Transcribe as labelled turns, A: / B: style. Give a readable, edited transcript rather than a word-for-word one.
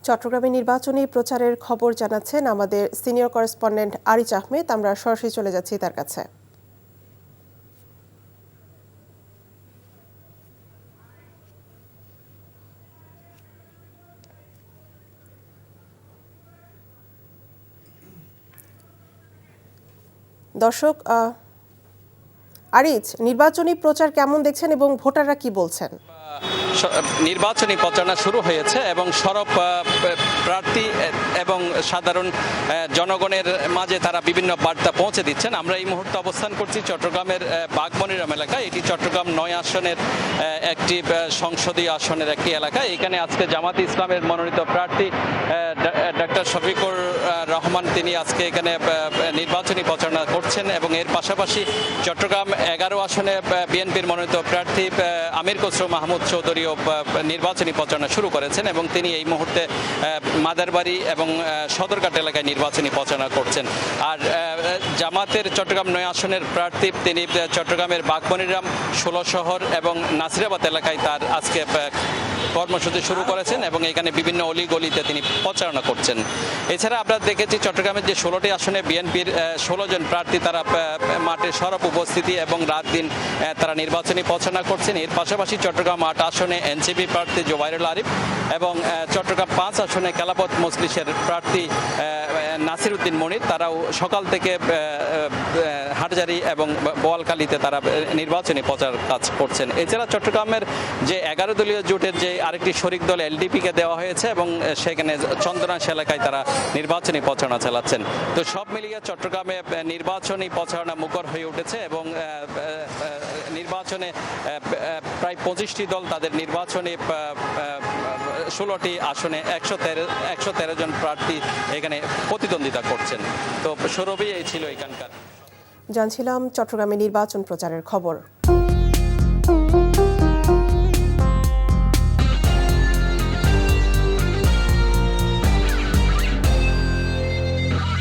A: চট্টগ্রামে নির্বাচনী প্রচারের খবর জানাচ্ছেন আমাদের সিনিয়র করেসপন্ডেন্ট আরিজ আহমেদ। আমরা সরাসরি চলে যাচ্ছি তার কাছে। দর্শক, আরিজ, নির্বাচনী প্রচার কেমন দেখছেন এবং ভোটাররা কি বলছেন?
B: নির্বাচনী প্রচারণা শুরু হয়েছে এবং সরব প্রার্থী এবং সাধারণ জনগণের মাঝে তারা বিভিন্ন বার্তা পৌঁছে দিচ্ছেন। আমরা এই মুহূর্তে অবস্থান করছি চট্টগ্রামের বাগমনিরাম এলাকায়। এটি চট্টগ্রাম ৯ আসনের একটি সংসদীয় আসনের একটি এলাকা। এখানে আজকে জামাতে ইসলামের মনোনীত প্রার্থী ডক্টর শফিকুর রহমান তিনি আজকে এখানে নির্বাচনী প্রচারণা করছেন এবং এর পাশাপাশি চট্টগ্রাম ১১ আসনে বিএনপির মনোনীত প্রার্থী আমির খসরু মাহমুদ চৌধুরীও নির্বাচনী প্রচারণা শুরু করেছেন এবং তিনি এই মুহূর্তে মাদারবাড়ি এবং সদরঘাট এলাকায় নির্বাচনী প্রচারণা করছেন। আর জামাতের চট্টগ্রাম ৯ আসনের প্রার্থী তিনি চট্টগ্রামের বাগমনিরাম, ১৬ শহর এবং নাসিরাবাদ এলাকায় তার আজকে কর্মসূচি শুরু করেছেন এবং এখানে বিভিন্ন অলিগলিতে তিনি প্রচারণা করছেন। এছাড়া আমরা দেখেছি চট্টগ্রামের যে ১৬টি আসনে বিএনপির ১৬ জন প্রার্থী তারা মাঠে সরব উপস্থিতি এবং রাত দিন তারা নির্বাচনী প্রচারণা করছেন। এর পাশাপাশি চট্টগ্রাম ৮ আসনে এনসিপি প্রার্থী জোবাইরুল আরিফ এবং চট্টগ্রাম ৫ আসনে খেলাফত মজলিসের প্রার্থী নাসির উদ্দিন মনির তারাও সকাল থেকে হাটজারি এবং বোয়ালখালীতে তারা নির্বাচনী প্রচার কাজ করছেন। এছাড়া চট্টগ্রামের যে ১১ দলীয় জোটের যে আরেকটি শরিক দল এলডিপিকে দেওয়া হয়েছে এবং সেখানে চন্দনাশ এলাকায় তারা নির্বাচনী প্রচারণা চালাচ্ছেন। তো সব মিলিয়ে চট্টগ্রামে নির্বাচনী প্রচারণা মুখর হয়ে উঠেছে এবং নির্বাচনে প্রায় ২৫টি দল তাদের নির্বাচনী ১৬টি আসনে ১১৩ জন প্রার্থী এখানে প্রতিদ্বন্দ্বিতা করছেন। তো সৌরভই এই ছিল এখানকার।
A: জানছিলাম চট্টগ্রামে নির্বাচন প্রচারের খবর।